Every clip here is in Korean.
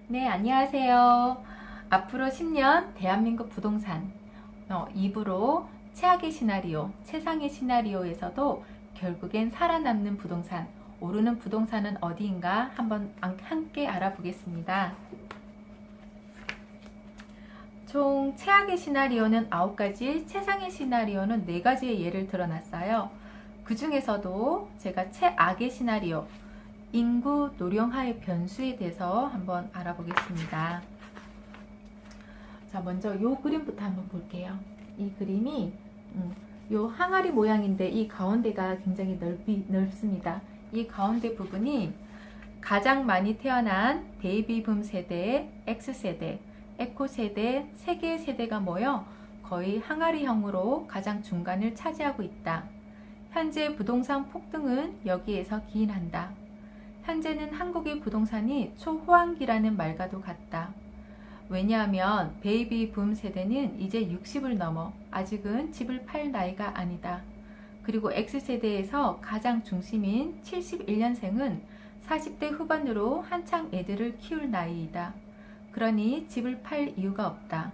네, 안녕하세요. 앞으로 10년 대한민국 부동산 2부로 최악의 시나리오, 최상의 시나리오에서도 결국엔 살아남는 부동산, 오르는 부동산은 어디인가 한번 함께 알아보겠습니다. 총 최악의 시나리오는 9가지, 최상의 시나리오는 4가지의 예를 들어놨어요. 그 중에서도 제가 최악의 시나리오, 인구 노령화의 변수에 대해서 한번 알아보겠습니다. 자, 먼저 이 그림부터 한번 볼게요. 이 그림이 이 항아리 모양인데 이 가운데가 굉장히 넓습니다. 이 가운데 부분이 가장 많이 태어난 베이비붐 세대, X세대, 에코세대, 3개의 세대가 모여 거의 항아리형으로 가장 중간을 차지하고 있다. 현재 부동산 폭등은 여기에서 기인한다. 현재는 한국의 부동산이 초호황기라는 말과도 같다. 왜냐하면 베이비붐 세대는 이제 60을 넘어 아직은 집을 팔 나이가 아니다. 그리고 X세대에서 가장 중심인 71년생은 40대 후반으로 한창 애들을 키울 나이이다. 그러니 집을 팔 이유가 없다.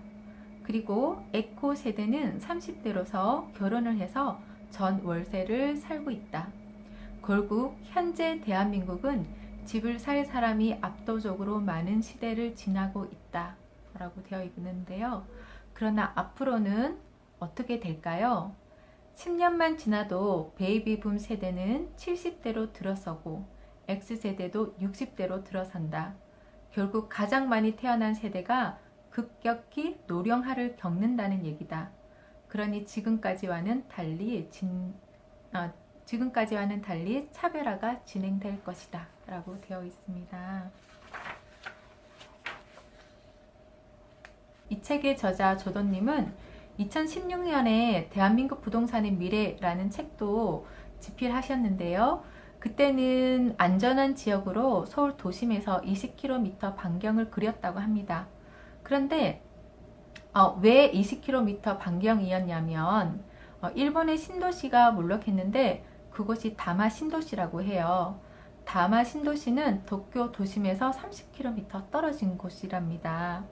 그리고 에코 세대는 30대로서 결혼을 해서 전 월세를 살고 있다. 결국 현재 대한민국은 집을 살 사람이 압도적으로 많은 시대를 지나고 있다 라고 되어 있는데요. 그러나 앞으로는 어떻게 될까요? 10년만 지나도 베이비붐 세대는 70대로 들어서고 X세대도 60대로 들어선다. 결국 가장 많이 태어난 세대가 급격히 노령화를 겪는다는 얘기다. 그러니 지금까지와는 달리 차별화가 진행될 것이다 라고 되어 있습니다. 이 책의 저자 조던님은 2016년에 대한민국 부동산의 미래라는 책도 집필하셨는데요. 그때는 안전한 지역으로 서울 도심에서 20km 반경을 그렸다고 합니다. 그런데 왜 20km 반경이었냐면 일본의 신도시가 몰락했는데 그곳이 다마 신도시라고 해요. 다마 신도시는 도쿄 도심에서 30km 떨어진 곳이랍니다.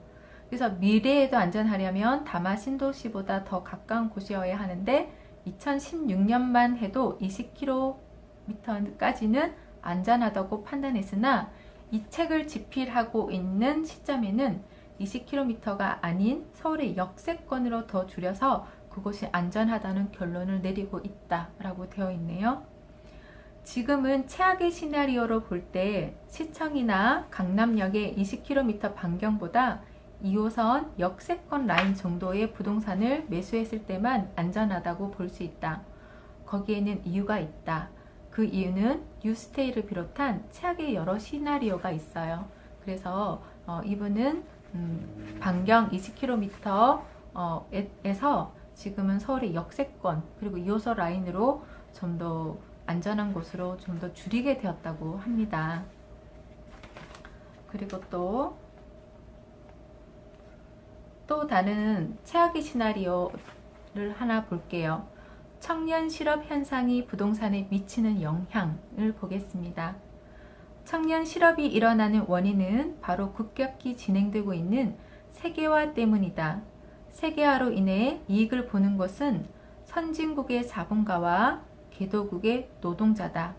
그래서 미래에도 안전하려면 다마 신도시보다 더 가까운 곳이어야 하는데 2016년만 해도 20km까지는 안전하다고 판단했으나 이 책을 집필하고 있는 시점에는 20km가 아닌 서울의 역세권으로 더 줄여서 그곳이 안전하다는 결론을 내리고 있다라고 되어 있네요. 지금은 최악의 시나리오로 볼 때 시청이나 강남역의 20km 반경보다 2호선 역세권 라인 정도의 부동산을 매수했을 때만 안전하다고 볼 수 있다. 거기에는 이유가 있다. 그 이유는 뉴스테이를 비롯한 최악의 여러 시나리오가 있어요. 그래서 이분은 반경 20km에서 지금은 서울의 역세권 그리고 2호선 라인으로 좀 더 안전한 곳으로 좀 더 줄이게 되었다고 합니다. 그리고 또 다른 최악의 시나리오를 하나 볼게요. 청년 실업 현상이 부동산에 미치는 영향을 보겠습니다. 청년 실업이 일어나는 원인은 바로 급격히 진행되고 있는 세계화 때문이다. 세계화로 인해 이익을 보는 것은 선진국의 자본가와 개도국의 노동자다.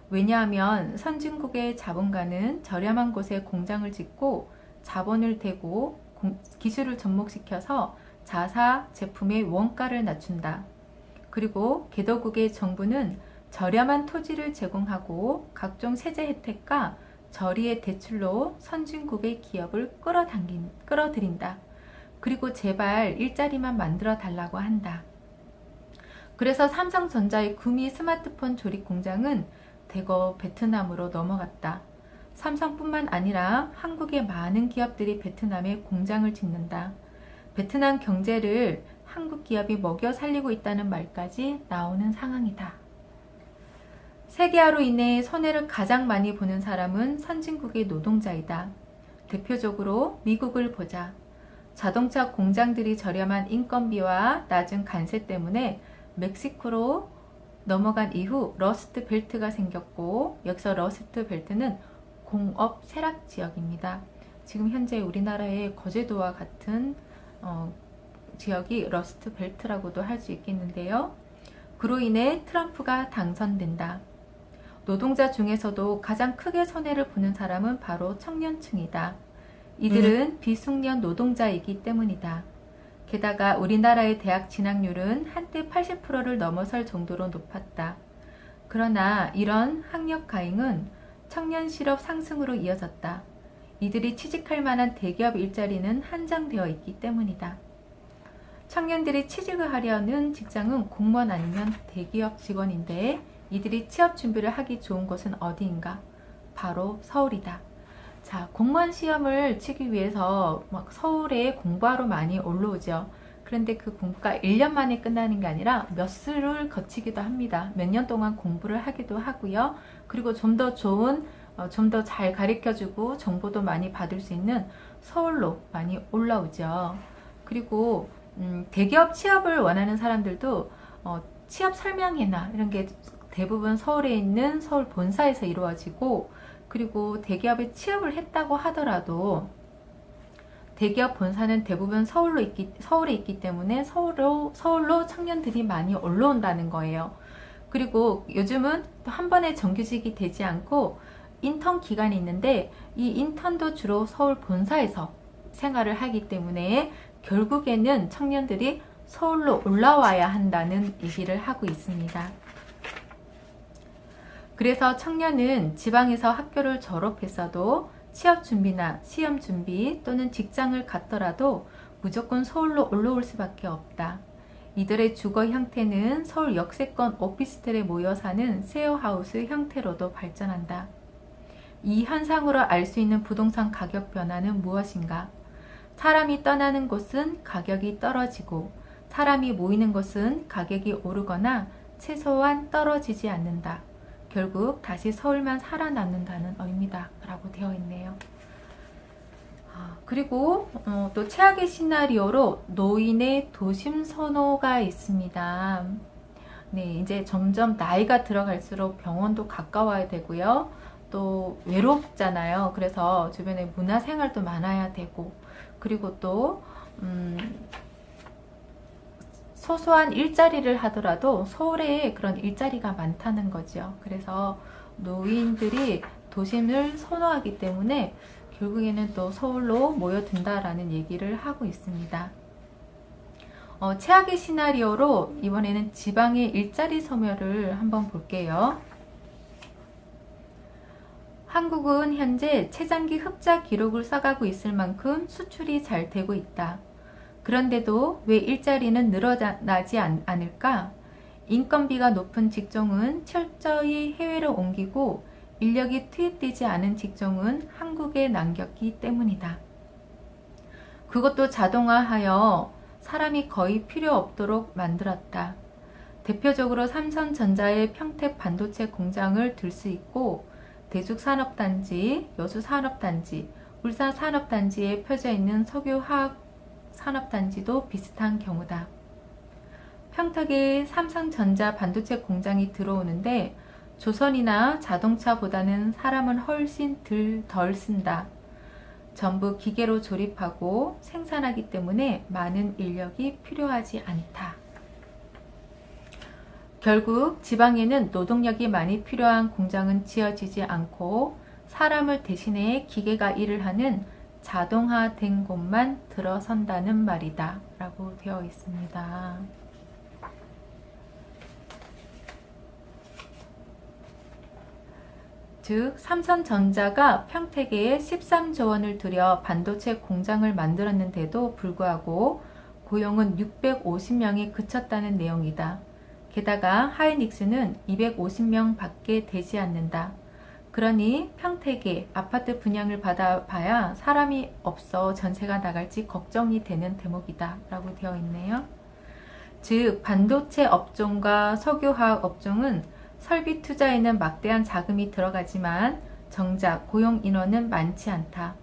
왜냐하면 선진국의 자본가는 저렴한 곳에 공장을 짓고 자본을 대고 기술을 접목시켜서 자사 제품의 원가를 낮춘다. 그리고 개도국의 정부는 저렴한 토지를 제공하고 각종 세제 혜택과 저리의 대출로 선진국의 기업을 끌어들인다. 그리고 제발 일자리만 만들어 달라고 한다. 그래서 삼성전자의 구미 스마트폰 조립 공장은 대거 베트남으로 넘어갔다. 삼성뿐만 아니라 한국의 많은 기업들이 베트남에 공장을 짓는다. 베트남 경제를 한국 기업이 먹여 살리고 있다는 말까지 나오는 상황이다. 세계화로 인해 손해를 가장 많이 보는 사람은 선진국의 노동자이다. 대표적으로 미국을 보자. 자동차 공장들이 저렴한 인건비와 낮은 관세 때문에 멕시코로 넘어간 이후 러스트 벨트가 생겼고 여기서 러스트 벨트는 공업 쇠락 지역입니다. 지금 현재 우리나라의 거제도와 같은 지역이 러스트 벨트라고도 할 수 있겠는데요. 그로 인해 트럼프가 당선된다. 노동자 중에서도 가장 크게 손해를 보는 사람은 바로 청년층이다. 이들은 비숙련 노동자이기 때문이다. 게다가 우리나라의 대학 진학률은 한때 80%를 넘어설 정도로 높았다. 그러나 이런 학력 가잉은 청년 실업 상승으로 이어졌다. 이들이 취직할 만한 대기업 일자리는 한정되어 있기 때문이다. 청년들이 취직을 하려는 직장은 공무원 아니면 대기업 직원인데 이들이 취업 준비를 하기 좋은 곳은 어디인가? 바로 서울이다. 자, 공무원 시험을 치기 위해서 막 서울에 공부하러 많이 올라오죠. 그런데 그 공부가 1년 만에 끝나는 게 아니라 몇 수를 거치기도 합니다. 몇 년 동안 공부를 하기도 하고요. 그리고 좀 더 좋은, 좀 더 잘 가르쳐주고 정보도 많이 받을 수 있는 서울로 많이 올라오죠. 그리고 대기업 취업을 원하는 사람들도 취업 설명회나 이런 게 대부분 서울에 있는 서울 본사에서 이루어지고, 그리고 대기업에 취업을 했다고 하더라도 대기업 본사는 대부분 서울에 있기 때문에 서울로 청년들이 많이 올라온다는 거예요. 그리고 요즘은 또 한 번에 정규직이 되지 않고 인턴 기간이 있는데 이 인턴도 주로 서울 본사에서 생활을 하기 때문에 결국에는 청년들이 서울로 올라와야 한다는 얘기를 하고 있습니다. 그래서 청년은 지방에서 학교를 졸업했어도 취업 준비나 시험 준비 또는 직장을 갖더라도 무조건 서울로 올라올 수밖에 없다. 이들의 주거 형태는 서울 역세권 오피스텔에 모여 사는 쉐어하우스 형태로도 발전한다. 이 현상으로 알 수 있는 부동산 가격 변화는 무엇인가? 사람이 떠나는 곳은 가격이 떨어지고 사람이 모이는 곳은 가격이 오르거나 최소한 떨어지지 않는다. 결국 다시 서울만 살아남는다는 의미다 라고 되어 있네요. 그리고 또 최악의 시나리오로 노인의 도심 선호가 있습니다. 네, 이제 점점 나이가 들어갈수록 병원도 가까워야 되고요. 또 외롭잖아요. 그래서 주변에 문화생활도 많아야 되고, 그리고 또 소소한 일자리를 하더라도 서울에 그런 일자리가 많다는 거죠. 그래서 노인들이 도심을 선호하기 때문에 결국에는 또 서울로 모여든다라는 얘기를 하고 있습니다. 최악의 시나리오로 이번에는 지방의 일자리 소멸을 한번 볼게요. 한국은 현재 최장기 흑자 기록을 써가고 있을 만큼 수출이 잘 되고 있다. 그런데도 왜 일자리는 늘어나지 않을까? 인건비가 높은 직종은 철저히 해외로 옮기고 인력이 투입되지 않은 직종은 한국에 남겼기 때문이다. 그것도 자동화하여 사람이 거의 필요 없도록 만들었다. 대표적으로 삼성전자의 평택 반도체 공장을 들 수 있고 대죽산업단지, 여수산업단지, 울산산업단지에 펴져 있는 석유화학산업단지도 비슷한 경우다. 평택에 삼성전자 반도체 공장이 들어오는데 조선이나 자동차보다는 사람은 훨씬 덜 쓴다. 전부 기계로 조립하고 생산하기 때문에 많은 인력이 필요하지 않다. 결국 지방에는 노동력이 많이 필요한 공장은 지어지지 않고 사람을 대신해 기계가 일을 하는 자동화된 곳만 들어선다는 말이다 라고 되어 있습니다. 즉 삼성전자가 평택에 13조 원을 들여 반도체 공장을 만들었는데도 불구하고 고용은 650명에 그쳤다는 내용이다. 게다가 하이닉스는 250명 밖에 되지 않는다. 그러니 평택에 아파트 분양을 받아봐야 사람이 없어 전세가 나갈지 걱정이 되는 대목이다 라고 되어 있네요. 즉 반도체 업종과 석유화학 업종은 설비 투자에는 막대한 자금이 들어가지만 정작 고용 인원은 많지 않다.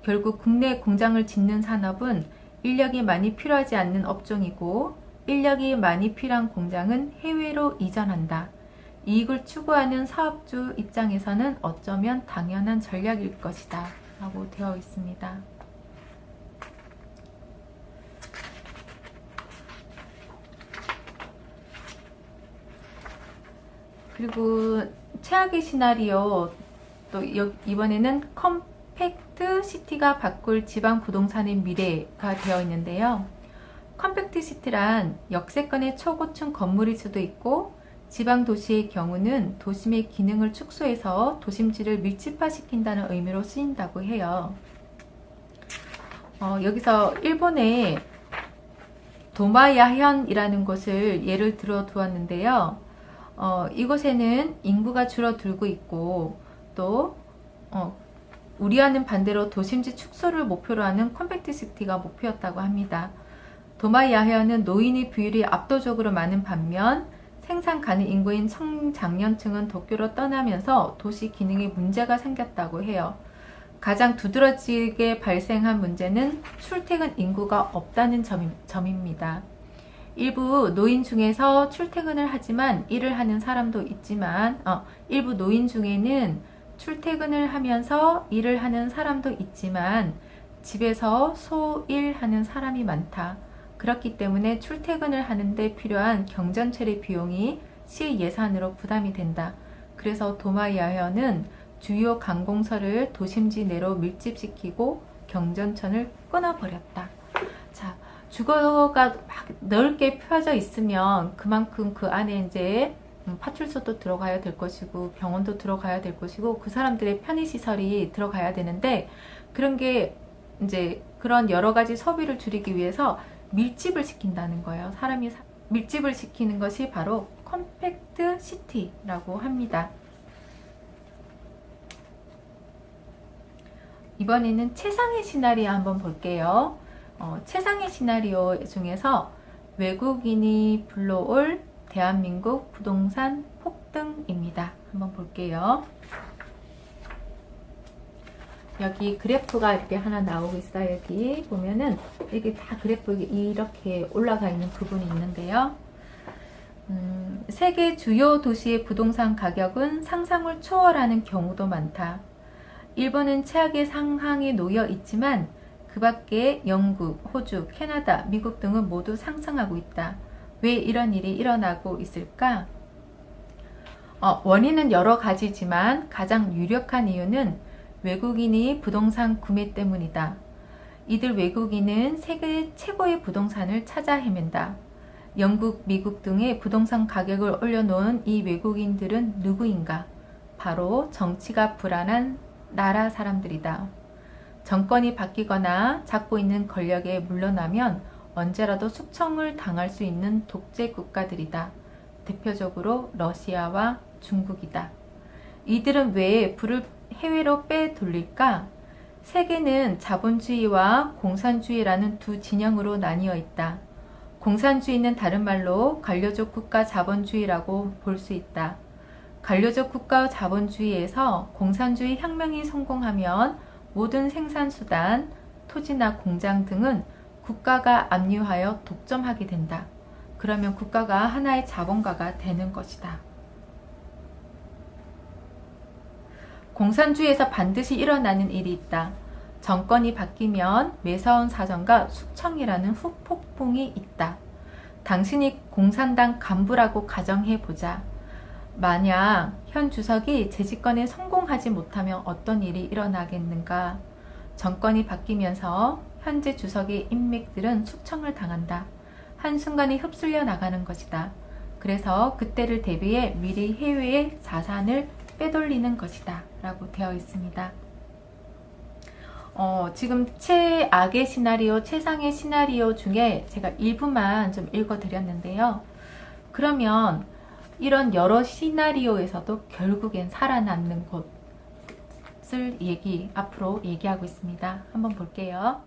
결국 국내 공장을 짓는 산업은 인력이 많이 필요하지 않는 업종이고 인력이 많이 필요한 공장은 해외로 이전한다. 이익을 추구하는 사업주 입장에서는 어쩌면 당연한 전략일 것이다 라고 되어 있습니다. 그리고 최악의 시나리오, 또 이번에는 컴팩트 시티가 바꿀 지방 부동산의 미래가 되어 있는데요. 컴팩트 시티란 역세권의 초고층 건물일 수도 있고, 지방 도시의 경우는 도심의 기능을 축소해서 도심지를 밀집화시킨다는 의미로 쓰인다고 해요. 여기서 일본의 도마야현이라는 곳을 예를 들어 두었는데요. 이곳에는 인구가 줄어들고 있고, 또 우리와는 반대로 도심지 축소를 목표로 하는 컴팩트 시티가 목표였다고 합니다. 도마야현은 노인의 비율이 압도적으로 많은 반면 생산 가능 인구인 청장년층은 도쿄로 떠나면서 도시 기능에 문제가 생겼다고 해요. 가장 두드러지게 발생한 문제는 출퇴근 인구가 없다는 점입니다. 일부 노인 중에서 출퇴근을 하지만 일을 하는 사람도 있지만, 일부 노인 중에는 출퇴근을 하면서 일을 하는 사람도 있지만 집에서 소일하는 사람이 많다. 그렇기 때문에 출퇴근을 하는데 필요한 경전철의 비용이 시 예산으로 부담이 된다. 그래서 도마야현은 주요 관공서를 도심지 내로 밀집시키고 경전천을 끊어버렸다. 자, 주거가 막 넓게 펴져 있으면 그만큼 그 안에 이제 파출소도 들어가야 될 것이고 병원도 들어가야 될 것이고 그 사람들의 편의시설이 들어가야 되는데, 그런 게 이제 그런 여러 가지 소비를 줄이기 위해서 밀집을 시킨다는 거예요. 사람이 밀집을 시키는 것이 바로 컴팩트 시티라고 합니다. 이번에는 최상의 시나리오 한번 볼게요. 최상의 시나리오 중에서 외국인이 불러올 대한민국 부동산 폭등입니다. 한번 볼게요. 여기 그래프가 이렇게 하나 나오고 있어요. 여기 보면은 이게 다 그래프 이렇게 올라가 있는 부분이 있는데요. 세계 주요 도시의 부동산 가격은 상상을 초월하는 경우도 많다. 일본은 최악의 상황에 놓여 있지만 그 밖에 영국, 호주, 캐나다, 미국 등은 모두 상승하고 있다. 왜 이런 일이 일어나고 있을까? 원인은 여러 가지지만 가장 유력한 이유는 외국인이 부동산 구매 때문이다. 이들 외국인은 세계 최고의 부동산을 찾아 헤맨다. 영국, 미국 등의 부동산 가격을 올려놓은 이 외국인들은 누구인가? 바로 정치가 불안한 나라 사람들이다. 정권이 바뀌거나 잡고 있는 권력에 물러나면 언제라도 숙청을 당할 수 있는 독재 국가들이다. 대표적으로 러시아와 중국이다. 이들은 왜 불을 해외로 빼돌릴까? 세계는 자본주의와 공산주의라는 두 진영으로 나뉘어 있다. 공산주의는 다른 말로 관료적 국가 자본주의라고 볼 수 있다. 관료적 국가 자본주의에서 공산주의 혁명이 성공하면 모든 생산수단, 토지나 공장 등은 국가가 압류하여 독점하게 된다. 그러면 국가가 하나의 자본가가 되는 것이다. 공산주의에서 반드시 일어나는 일이 있다. 정권이 바뀌면 매서운 사정과 숙청이라는 후폭풍이 있다. 당신이 공산당 간부라고 가정해보자. 만약 현 주석이 재집권에 성공하지 못하면 어떤 일이 일어나겠는가? 정권이 바뀌면서 현재 주석의 인맥들은 숙청을 당한다. 한순간에 흡수려 나가는 것이다. 그래서 그때를 대비해 미리 해외의 자산을 빼돌리는 것이다 라고 되어 있습니다. 지금 최악의 시나리오, 최상의 시나리오 중에 제가 일부만 좀 읽어 드렸는데요. 그러면 이런 여러 시나리오에서도 결국엔 살아남는 곳을 앞으로 얘기하고 있습니다. 한번 볼게요.